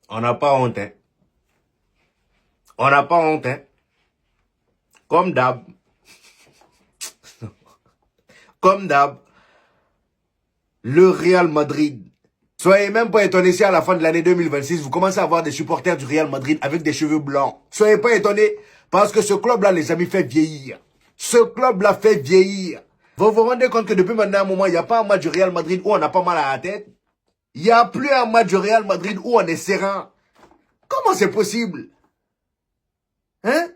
On n'a pas honte, hein. On n'a pas honte, hein. Comme d'hab. Comme d'hab. Le Real Madrid. Soyez même pas étonnés si à la fin de l'année 2026, vous commencez à avoir des supporters du Real Madrid avec des cheveux blancs. Soyez pas étonnés, parce que ce club-là, les amis, fait vieillir. Ce club-là fait vieillir. Vous vous rendez compte que depuis maintenant un moment, il n'y a pas un match du Real Madrid où on n'a pas mal à la tête? Il n'y a plus un match du Real Madrid où on est serein. Comment c'est possible? Hein?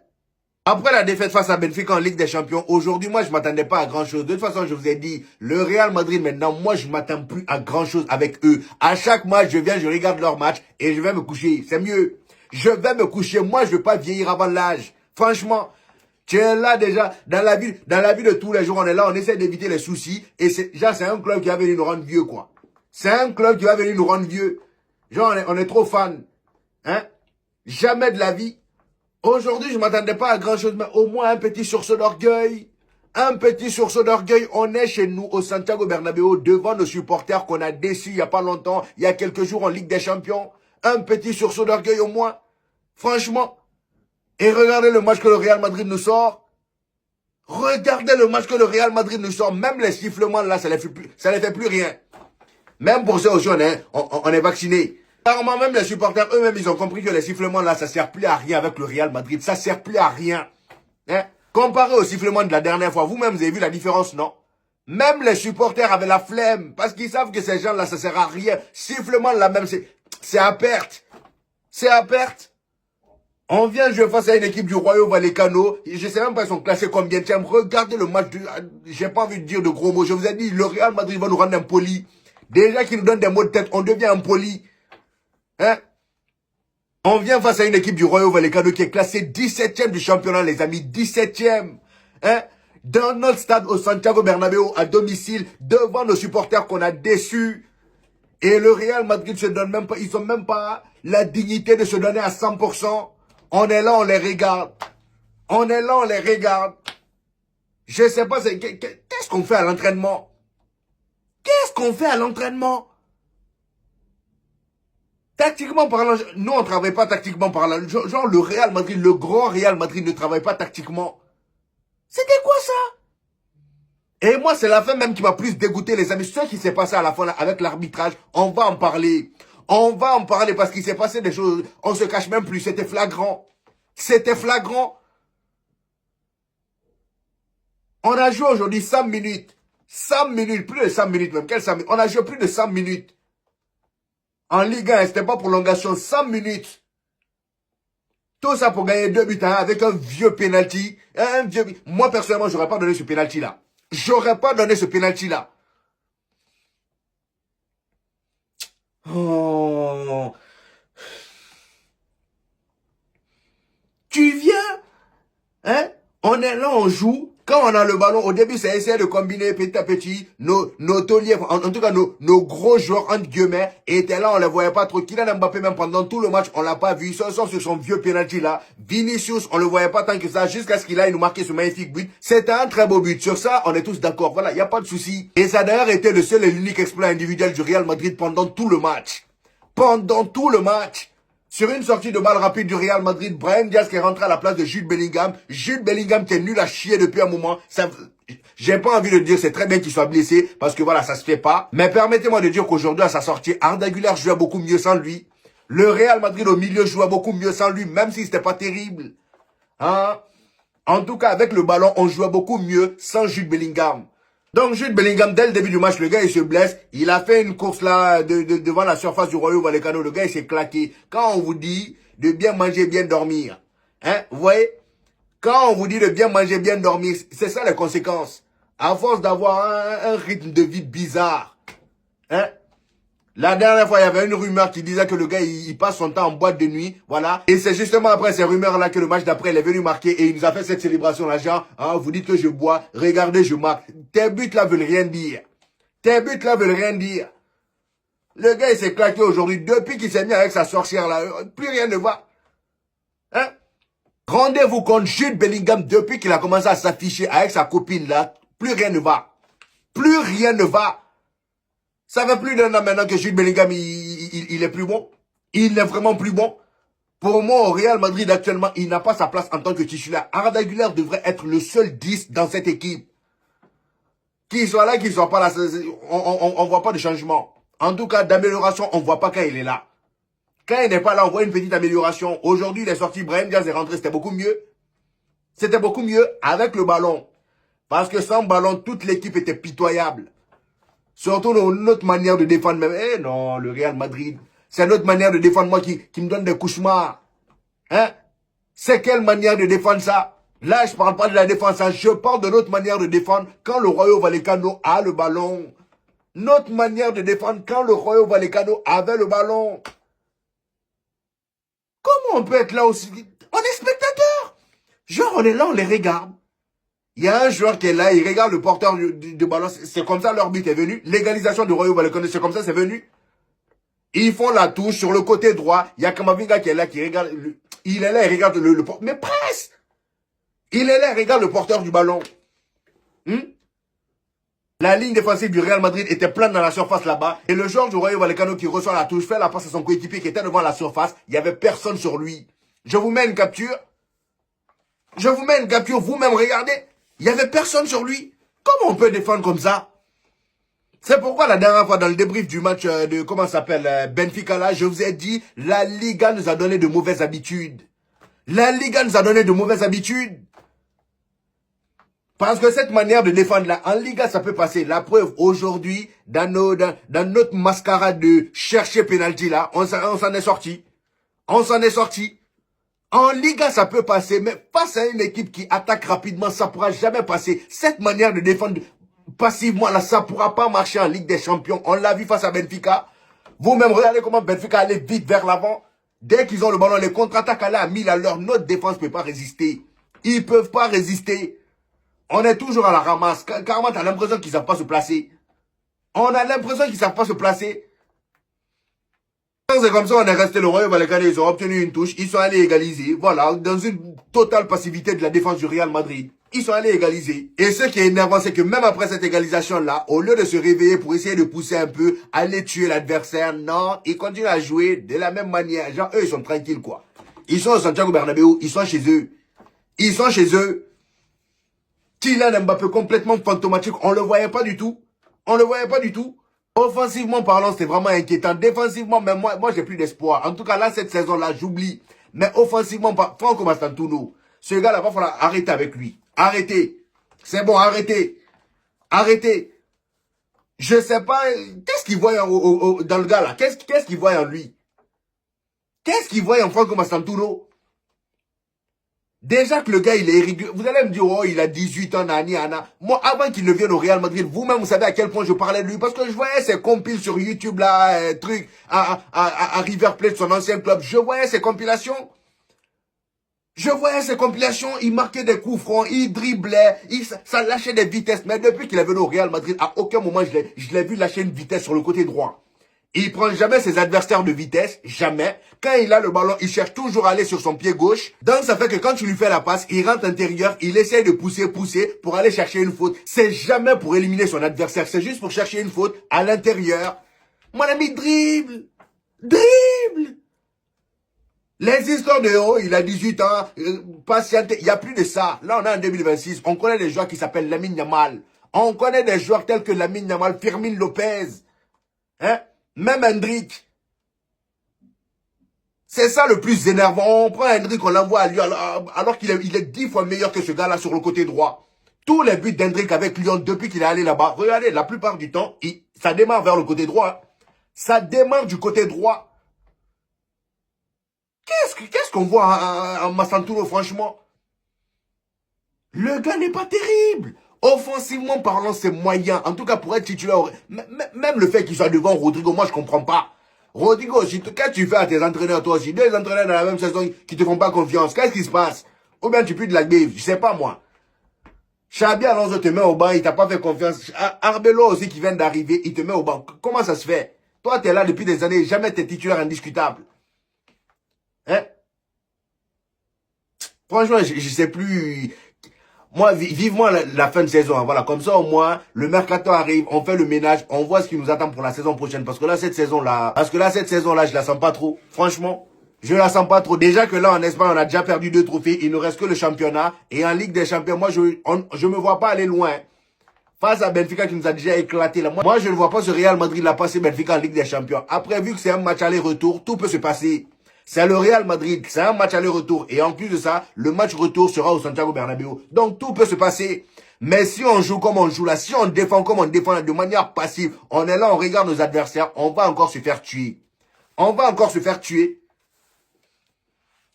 Après la défaite face à Benfica en Ligue des Champions, aujourd'hui, moi, je ne m'attendais pas à grand-chose. De toute façon, je vous ai dit, le Real Madrid, maintenant, moi, je ne m'attends plus à grand-chose avec eux. À chaque match, je viens, je regarde leur match et je vais me coucher. C'est mieux. Je vais me coucher. Moi, je ne veux pas vieillir avant l'âge. Franchement, tu es là déjà, dans la vie de tous les jours, on est là, on essaie d'éviter les soucis. Et c'est un club qui va venir nous rendre vieux, quoi. C'est un club qui va venir nous rendre vieux. Genre, on est trop fans. Hein? Jamais de la vie. Aujourd'hui, je ne m'attendais pas à grand-chose, mais au moins un petit sursaut d'orgueil. Un petit sursaut d'orgueil. On est chez nous, au Santiago Bernabéu, devant nos supporters qu'on a déçus il n'y a pas longtemps, il y a quelques jours en Ligue des Champions. Un petit sursaut d'orgueil au moins. Franchement. Et regardez le match que le Real Madrid nous sort. Regardez le match que le Real Madrid nous sort. Même les sifflements, là, ça ne les fait plus rien. Même pour ceux aussi, on est vaccinés. Carrément, même les supporters, eux-mêmes, ils ont compris que les sifflements là, ça sert plus à rien avec le Real Madrid. Ça sert plus à rien. Hein? Comparé aux sifflements de la dernière fois, vous-même, vous avez vu la différence, non? Même les supporters avaient la flemme. Parce qu'ils savent que ces gens-là, ça sert à rien. Sifflement là même, c'est à perte. C'est à perte. On vient jouer face à une équipe du Rayo Vallecano. Je sais même pas, ils sont classés combien de temps. Regardez le match. J'ai pas envie de dire de gros mots. Je vous ai dit, le Real Madrid va nous rendre impolis. Déjà qu'ils nous donnent des mots de tête, on devient impolis. Hein? On vient face à une équipe du Rayo Vallecano qui est classée 17e du championnat, les amis. 17e. Hein? Dans notre stade au Santiago Bernabéu, à domicile, devant nos supporters qu'on a déçus. Et le Real Madrid se donne même pas, ils ont même pas la dignité de se donner à 100%. On est là, on les regarde. On est là, on les regarde. Je sais pas, qu'est-ce qu'on fait à l'entraînement? Qu'est-ce qu'on fait à l'entraînement? Tactiquement parlant, nous on ne travaille pas tactiquement parlant. Genre le Real Madrid, le grand Real Madrid ne travaille pas tactiquement. C'était quoi ça? Et moi c'est la fin même qui m'a plus dégoûté les amis. Ce qui s'est passé à la fin là, avec l'arbitrage, on va en parler. On va en parler parce qu'il s'est passé des choses, on se cache même plus, c'était flagrant. C'était flagrant. On a joué aujourd'hui 100 minutes. 100 minutes, plus de 100 minutes même. Quelle 100 minutes? On a joué plus de 100 minutes. En Ligue 1, c'était pas prolongation, 100 minutes. Tout ça pour gagner 2 buts à 1 avec un vieux penalty. Moi, personnellement, j'aurais pas donné ce penalty-là. J'aurais pas donné ce penalty-là. Oh. Tu viens, hein? On est là, on joue. Quand on a le ballon, au début, c'est essayer de combiner petit à petit nos tauliers, en tout cas nos gros joueurs, entre guillemets, étaient là, on les voyait pas trop. Kylian Mbappé, même pendant tout le match, on l'a pas vu, sauf sur son vieux penalty là. Vinicius, on le voyait pas tant que ça, jusqu'à ce qu'il aille nous marquer ce magnifique but. C'était un très beau but. Sur ça, on est tous d'accord. Voilà, il n'y a pas de souci. Et ça a d'ailleurs été le seul et l'unique exploit individuel du Real Madrid pendant tout le match. Pendant tout le match. Sur une sortie de balle rapide du Real Madrid, Brahim Diaz qui est rentré à la place de Jude Bellingham. Jude Bellingham qui est nul à chier depuis un moment. J'ai pas envie de dire, c'est très bien qu'il soit blessé, parce que voilà, ça se fait pas. Mais permettez-moi de dire qu'aujourd'hui, à sa sortie, Arda Güler jouait beaucoup mieux sans lui. Le Real Madrid au milieu jouait beaucoup mieux sans lui, même si c'était pas terrible. Hein? En tout cas, avec le ballon, on jouait beaucoup mieux sans Jude Bellingham. Donc Jude Bellingham, dès le début du match, le gars il se blesse. Il a fait une course là devant la surface du Rayo Vallecano. Le gars il s'est claqué. Quand on vous dit de bien manger, bien dormir, hein, vous voyez? Quand on vous dit de bien manger, bien dormir, c'est ça les conséquences. À force d'avoir un rythme de vie bizarre, hein? La dernière fois, il y avait une rumeur qui disait que le gars, il passe son temps en boîte de nuit, voilà. Et c'est justement après ces rumeurs-là que le match d'après, il est venu marquer et il nous a fait cette célébration-là, genre, ah, vous dites que je bois, regardez, je marque. Tes buts-là veulent rien dire. Tes buts-là veulent rien dire. Le gars, il s'est claqué aujourd'hui, depuis qu'il s'est mis avec sa sorcière-là, plus rien ne va. Hein? Rendez-vous compte, Jude Bellingham, depuis qu'il a commencé à s'afficher avec sa copine-là, plus rien ne va. Plus rien ne va. Ça fait plus d'un an maintenant que Jude Bellingham, il est plus bon. Il n'est vraiment plus bon. Pour moi, au Real Madrid actuellement, il n'a pas sa place en tant que titulaire. Arda Güler devrait être le seul 10 dans cette équipe. Qu'il soit là, qu'il soit pas là, on voit pas de changement. En tout cas, d'amélioration, on voit pas quand il est là. Quand il n'est pas là, on voit une petite amélioration. Aujourd'hui, il est sorti, Brahim Diaz est rentré, c'était beaucoup mieux. C'était beaucoup mieux avec le ballon. Parce que sans ballon, toute l'équipe était pitoyable. Surtout notre manière de défendre même. Eh non, le Real Madrid. C'est notre manière de défendre moi qui me donne des cauchemars. Hein? C'est quelle manière de défendre ça? Là, je parle pas de la défense. Hein. Je parle de notre manière de défendre quand le Rayo Vallecano a le ballon. Notre manière de défendre quand le Rayo Vallecano avait le ballon. Comment on peut être là aussi? On est spectateur. Genre, on est là, on les regarde. Il y a un joueur qui est là, il regarde le porteur du ballon. C'est comme ça leur but est venu. L'égalisation du Rayo Vallecano, c'est comme ça c'est venu. Ils font la touche sur le côté droit. Il y a Kamavinga qui est là, qui regarde. Il est là, il regarde le porteur. Mais presse! Il est là, il regarde le porteur du ballon. La ligne défensive du Real Madrid était pleine dans la surface là-bas. Et le joueur du Rayo Vallecano qui reçoit la touche, fait la passe à son coéquipier qui était devant la surface. Il n'y avait personne sur lui. Je vous mets une capture. Je vous mets une capture, vous-même regardez. Il n'y avait personne sur lui. Comment on peut défendre comme ça? C'est pourquoi la dernière fois dans le débrief du match de, comment ça s'appelle, Benfica là, je vous ai dit, la Liga nous a donné de mauvaises habitudes. La Liga nous a donné de mauvaises habitudes. Parce que cette manière de défendre là, en Liga ça peut passer. La preuve, aujourd'hui, dans notre mascarade de chercher penalty là, on s'en est sorti. On s'en est sorti. En Liga, ça peut passer, mais face à une équipe qui attaque rapidement, ça pourra jamais passer. Cette manière de défendre passivement, là, ça pourra pas marcher en Ligue des Champions. On l'a vu face à Benfica. Vous-même, regardez comment Benfica allait vite vers l'avant. Dès qu'ils ont le ballon, les contre-attaques allaient à 1000 à l'heure. Notre défense ne peut pas résister. Ils peuvent pas résister. On est toujours à la ramasse. Carrément, t'as l'impression qu'ils savent pas se placer. On a l'impression qu'ils savent pas se placer. C'est comme ça, on est resté le Rayo Vallecano, ils ont obtenu une touche, ils sont allés égaliser, voilà, dans une totale passivité de la défense du Real Madrid. Ils sont allés égaliser. Et ce qui est énervant, c'est que même après cette égalisation-là, au lieu de se réveiller pour essayer de pousser un peu, aller tuer l'adversaire, non, ils continuent à jouer de la même manière. Genre, eux, ils sont tranquilles, quoi. Ils sont au Santiago Bernabéu, ils sont chez eux. Ils sont chez eux. Kylian Mbappé complètement fantomatique, on le voyait pas du tout. On le voyait pas du tout. Offensivement parlant, c'est vraiment inquiétant. Défensivement, même moi j'ai plus d'espoir. En tout cas, là, cette saison-là, j'oublie. Mais offensivement, Franco Mastantuono, ce gars-là, va falloir arrêter avec lui. Arrêtez. C'est bon, arrêtez. Arrêtez. Je sais pas, qu'est-ce qu'il voit dans le gars là? Qu'est-ce qu'il voit en lui? Qu'est-ce qu'il voit en Franco Mastantuono? Déjà que le gars, il est irrégulier. Vous allez me dire, oh, il a 18 ans, Nani, Anna. Moi, avant qu'il ne vienne au Real Madrid, vous-même, vous savez à quel point je parlais de lui. Parce que je voyais ses compiles sur YouTube, là, trucs, à River Plate, son ancien club. Je voyais ses compilations. Je voyais ses compilations. Il marquait des coups francs, il driblait, ça lâchait des vitesses. Mais depuis qu'il est venu au Real Madrid, à aucun moment, je l'ai vu lâcher une vitesse sur le côté droit. Il prend jamais ses adversaires de vitesse, jamais. Quand il a le ballon, il cherche toujours à aller sur son pied gauche. Donc ça fait que quand tu lui fais la passe, il rentre intérieur, il essaye de pousser pour aller chercher une faute. C'est jamais pour éliminer son adversaire, c'est juste pour chercher une faute à l'intérieur. Mon ami, dribble. Dribble. Les histoires de oh, il a 18 ans, patiente, il n'y a plus de ça. Là, on est en 2026, on connaît des joueurs qui s'appellent Lamine Yamal. On connaît des joueurs tels que Lamine Yamal, Firmin Lopez. Hein? Même Hendrick. C'est ça le plus énervant. On prend Hendrick, on l'envoie à Lyon alors qu'il est 10 fois meilleur que ce gars-là sur le côté droit. Tous les buts d'Hendrick avec Lyon depuis qu'il est allé là-bas, regardez, la plupart du temps, ça démarre vers le côté droit. Ça démarre du côté droit. Qu'est-ce qu'on voit en Mastantuono, franchement? Le gars n'est pas terrible. Offensivement parlant, c'est moyen. En tout cas, pour être titulaire, même le fait qu'il soit devant Rodrigo, moi, je comprends pas. Rodrigo, quand tu fais à tes entraîneurs, toi aussi, deux entraîneurs dans la même saison qui te font pas confiance, qu'est-ce qui se passe? Ou bien tu pues de la bave, je sais pas moi. Xabi Alonso te met au banc, il t'a pas fait confiance. Arbelo aussi qui vient d'arriver, il te met au banc. Comment ça se fait? Toi, t'es là depuis des années, jamais t'es titulaire indiscutable. Hein? Franchement, je sais plus. Moi, vivement la fin de saison. Hein, voilà, comme ça au moins, le mercato arrive, on fait le ménage, on voit ce qui nous attend pour la saison prochaine. Parce que là, cette saison-là, je la sens pas trop. Franchement, je la sens pas trop. Déjà que là, en Espagne, on a déjà perdu 2 trophées. Il nous reste que le championnat. Et en Ligue des Champions, moi, je me vois pas aller loin. Face à Benfica qui nous a déjà éclaté là. Moi, je ne vois pas ce Real Madrid la passer Benfica en Ligue des Champions. Après, vu que c'est un match aller-retour, tout peut se passer. C'est le Real Madrid, c'est un match aller-retour. Et en plus de ça, le match retour sera au Santiago Bernabéu. Donc tout peut se passer. Mais si on joue comme on joue là, si on défend comme on défend là, de manière passive, on est là, on regarde nos adversaires, on va encore se faire tuer. On va encore se faire tuer.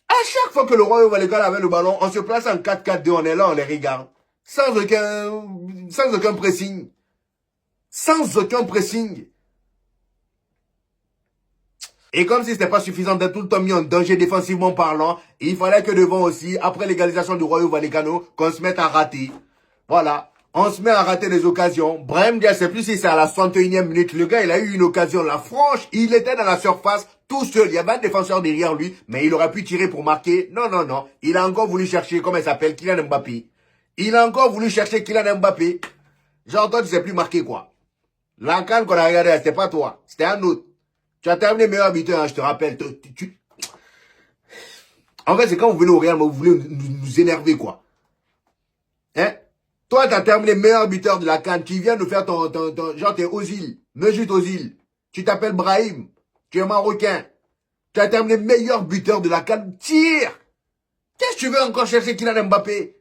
À chaque fois que le Royaume Vallecano avait le ballon, on se place en 4-4-2, on est là, on les regarde. Sans aucun pressing. Sans aucun pressing. Et comme si c'était pas suffisant d'être tout le temps mis en danger défensivement parlant, il fallait que devant aussi, après l'égalisation du Rayo Vallecano, qu'on se mette à rater. Voilà. On se met à rater des occasions. Brahim Diaz, je sais plus si c'est à la 61e minute. Le gars, il a eu une occasion, la franche. Il était dans la surface, tout seul. Il y avait un défenseur derrière lui, mais il aurait pu tirer pour marquer. Non, non, non. Il a encore voulu chercher, comment il s'appelle, Kylian Mbappé. Il a encore voulu chercher Kylian Mbappé. Genre, toi, tu sais plus marquer quoi. La canne qu'on a regardé, c'était pas toi. C'était un autre. Tu as terminé meilleur buteur, hein, je te rappelle. En fait, c'est quand vous venez au Real, vous voulez nous énerver, quoi. Hein? Toi, tu as terminé meilleur buteur de la CAN. Tu viens de faire genre, t'es Ozil. Mesut Ozil. Tu t'appelles Brahim. Tu es marocain. Tu as terminé meilleur buteur de la CAN. Tire! Qu'est-ce que tu veux encore chercher Kylian Mbappé?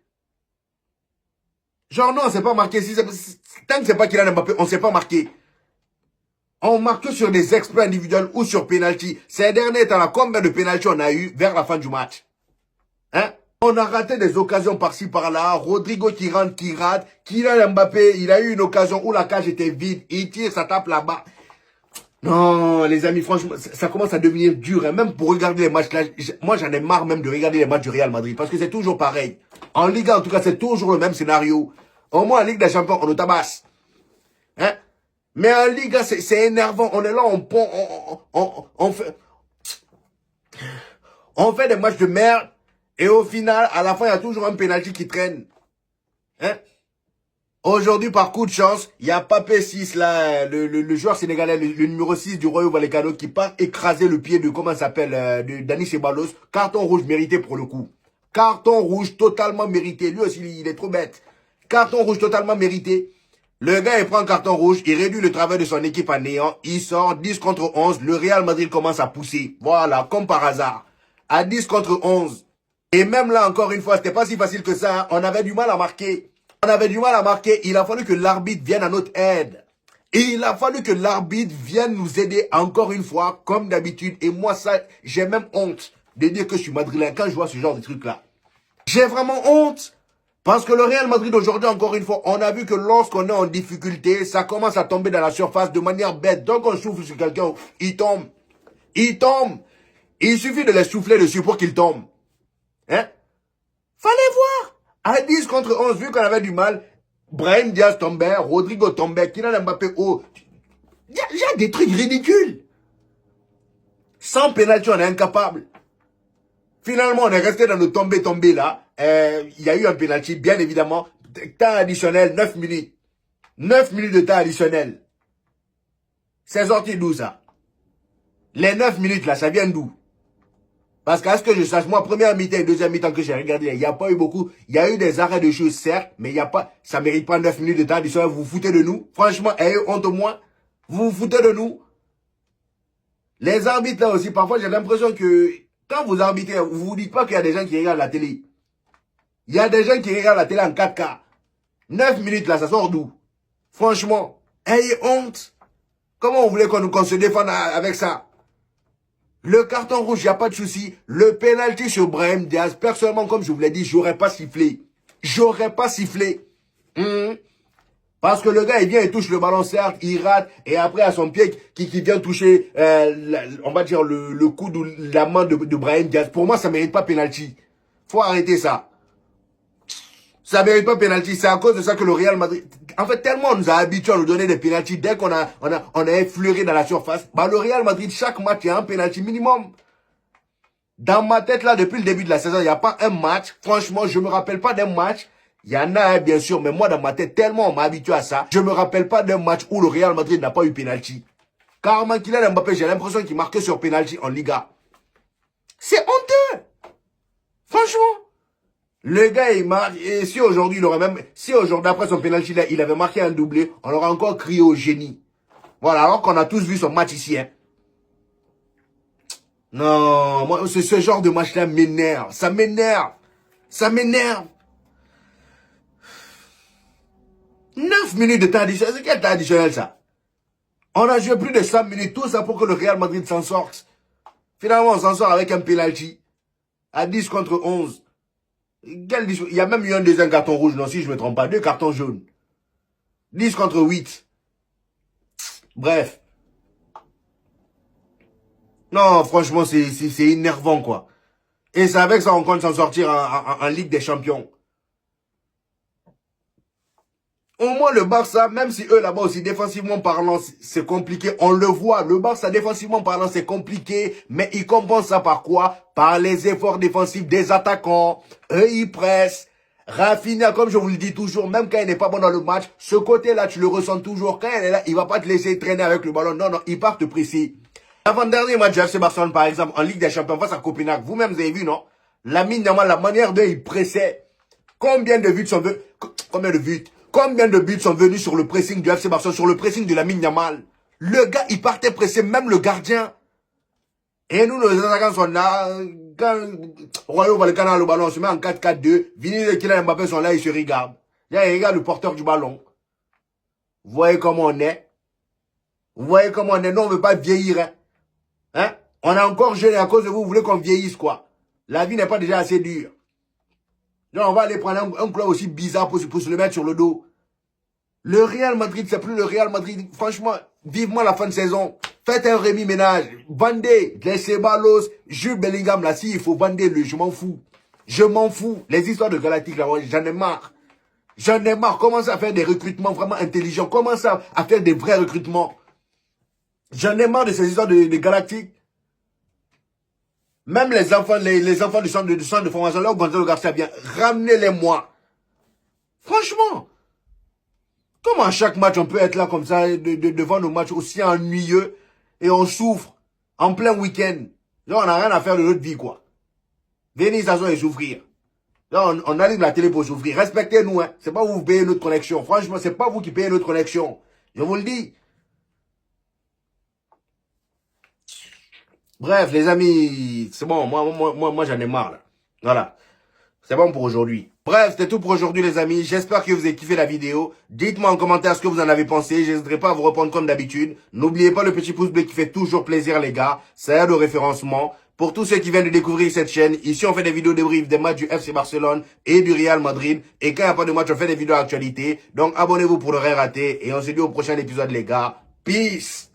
Genre, non, on s'est pas marqué. Tant que c'est pas Kylian Mbappé, on s'est pas marqué. On marque sur des exploits individuels ou sur penalty. Ces derniers temps, combien de penalty on a eu vers la fin du match? Hein? On a raté des occasions par-ci, par-là. Rodrigo qui rentre, qui rate. Kylian Mbappé, il a eu une occasion où la cage était vide. Il tire, ça tape là-bas. Non, les amis, franchement, ça commence à devenir dur. Hein. Même pour regarder les matchs là, moi j'en ai marre même de regarder les matchs du Real Madrid. Parce que c'est toujours pareil. En Ligue 1, en tout cas, c'est toujours le même scénario. Au moins en Ligue des Champions, on nous tabasse. Hein? Mais en Liga, c'est énervant. On est là, on fait des matchs de merde. Et au final, à la fin, il y a toujours un penalty qui traîne. Hein? Aujourd'hui, par coup de chance, il y a Papé 6, là, le joueur sénégalais, le numéro 6 du Rayo Vallecano, qui part écraser le pied de, comment ça s'appelle, de Dani Ceballos. Carton rouge mérité pour le coup. Carton rouge totalement mérité. Lui aussi, il est trop bête. Carton rouge totalement mérité. Le gars, il prend un carton rouge, il réduit le travail de son équipe à néant, il sort 10 contre 11, le Real Madrid commence à pousser. Voilà, comme par hasard. À 10 contre 11. Et même là, encore une fois, c'était pas si facile que ça, hein. On avait du mal à marquer. On avait du mal à marquer, il a fallu que l'arbitre vienne à notre aide. Et il a fallu que l'arbitre vienne nous aider encore une fois, comme d'habitude. Et moi, ça, j'ai même honte de dire que je suis madrilène quand je vois ce genre de truc-là. J'ai vraiment honte. Parce que le Real Madrid aujourd'hui, encore une fois, on a vu que lorsqu'on est en difficulté, ça commence à tomber dans la surface de manière bête. Donc on souffle sur quelqu'un, il tombe. Il tombe. Il suffit de les souffler dessus pour qu'il tombe. Hein? Fallait voir. À 10 contre 11, vu qu'on avait du mal, Brahim Diaz tombait, Rodrigo tombait, Kylian Mbappé, oh. Il y a des trucs ridicules. Sans pénalty, on est incapable. Finalement, on est resté dans nos tombées là. Il y a eu un penalty, bien évidemment. Temps additionnel, 9 minutes. 9 minutes de temps additionnel. C'est sorti d'où ça? Les 9 minutes là, ça vient d'où? Parce qu'à ce que je sache, moi, première mi-temps et deuxième mi-temps que j'ai regardé, il n'y a pas eu beaucoup. Il y a eu des arrêts de jeu, certes, mais il n'y a pas, ça mérite pas 9 minutes de temps additionnel. Vous vous foutez de nous? Franchement, ayez honte au moins. Vous vous foutez de nous? Les arbitres là aussi, parfois j'ai l'impression que quand vous arbitrez, vous vous dites pas qu'il y a des gens qui regardent la télé. Il y a des gens qui regardent la télé en 4K. 9 minutes là, ça sort d'où? Franchement, ayez honte. Comment vous voulez qu'on se défende avec ça? Le carton rouge, il n'y a pas de souci. Le penalty sur Brahim Diaz, personnellement, comme je vous l'ai dit, j'aurais pas sifflé. J'aurais pas sifflé. Parce que le gars, il vient, il touche le ballon, certes, il rate, et après, à son pied, qui vient toucher, on va dire, le coude ou la main de Brahim Diaz. Pour moi, ça mérite pas penalty. Faut arrêter ça. Ça mérite pas penalty. C'est à cause de ça que le Real Madrid, en fait, tellement on nous a habitués à nous donner des penalties dès qu'on a effleuré dans la surface. Bah, le Real Madrid, chaque match, il y a un penalty minimum. Dans ma tête, là, depuis le début de la saison, il n'y a pas un match. Franchement, je me rappelle pas d'un match. Il y en a, hein, bien sûr, mais moi, dans ma tête, tellement on m'a habitué à ça, je me rappelle pas d'un match où le Real Madrid n'a pas eu penalty. Carrément, Kylian Mbappé, j'ai l'impression qu'il marquait sur penalty en Liga. C'est honteux. Franchement. Le gars, il marque, et si aujourd'hui, il aurait même, si aujourd'hui, après son penalty là, il avait marqué un doublé, on aurait encore crié au génie. Voilà, alors qu'on a tous vu son match ici, hein. Non, moi, ce genre de match-là m'énerve. Ça m'énerve. Ça m'énerve. 9 minutes de temps additionnel. C'est quel temps additionnel, ça? On a joué plus de 100 minutes, tout ça pour que le Real Madrid s'en sorte. Finalement, on s'en sort avec un penalty. À 10 contre 11. Il y a même eu un deuxième carton rouge, non, si je ne me trompe pas. 2 cartons jaunes. 10 contre 8. Bref. Non, franchement, c'est énervant, quoi. Et c'est avec ça qu'on compte s'en sortir en Ligue des Champions. Au moins, le Barça, même si eux, là-bas aussi, défensivement parlant, c'est compliqué, on le voit. Le Barça, défensivement parlant, c'est compliqué, mais ils compensent ça par quoi? Par les efforts défensifs des attaquants. Eux, ils pressent. Rafinha, comme je vous le dis toujours, même quand il n'est pas bon dans le match, ce côté-là, tu le ressens toujours. Quand il est là, il va pas te laisser traîner avec le ballon. Non, non, il part te presser. Avant-dernier match du FC Barcelone, par exemple, en Ligue des Champions face à Copenhague, vous-même, vous avez vu, non? Lamine Yamal, la manière dont il pressait. Combien de buts sont venus? Combien de buts sont venus sur le pressing du FC Barcelone, sur le pressing de Lamine Yamal? Le gars, il partait presser, même le gardien. Et nous, nos attaquants sont là. Quand Royo Vallecano a le ballon, on se met en 4-4-2. Vinicius et Kylian Mbappé sont là, ils se regardent. Là, ils regardent le porteur du ballon. Vous voyez comment on est? Vous voyez comment on est? Non, on ne veut pas vieillir. Hein? Hein? On est encore jeune et à cause de vous, vous voulez qu'on vieillisse, quoi. La vie n'est pas déjà assez dure. Donc, on va aller prendre un club aussi bizarre pour se le mettre sur le dos. Le Real Madrid, c'est plus le Real Madrid. Franchement, vivement la fin de saison. Faites un Rémi Ménage. Vendez les Ceballos, Jules Bellingham, là, si il faut vendre le, je m'en fous. Je m'en fous. Les histoires de Galactique, là, j'en ai marre. J'en ai marre. Commencez à faire des recrutements vraiment intelligents. Commencez à faire des vrais recrutements. J'en ai marre de ces histoires de Galactique. Même les enfants du centre de formation, là où Gonzalo Garcia vient, ramenez-les-moi. Franchement. Comment à chaque match on peut être là comme ça, devant nos matchs aussi ennuyeux, et on souffre en plein week-end. Là, on n'a rien à faire de notre vie, quoi. Venez s'asseoir et souffrir. Là, on allume la télé pour souffrir. Respectez-nous, hein. C'est pas vous payez notre connexion. Franchement, c'est pas vous qui payez notre connexion. Je vous le dis. Bref, les amis, c'est bon, moi j'en ai marre, là. Voilà. C'est bon pour aujourd'hui. Bref, c'était tout pour aujourd'hui, les amis. J'espère que vous avez kiffé la vidéo. Dites-moi en commentaire ce que vous en avez pensé. Je n'hésiterai pas à vous répondre comme d'habitude. N'oubliez pas le petit pouce bleu qui fait toujours plaisir, les gars. Ça aide au référencement. Pour tous ceux qui viennent de découvrir cette chaîne, ici on fait des vidéos débriefs des matchs du FC Barcelone et du Real Madrid. Et quand il n'y a pas de match, on fait des vidéos d'actualité. Donc abonnez-vous pour ne rien rater. Et on se dit au prochain épisode, les gars. Peace!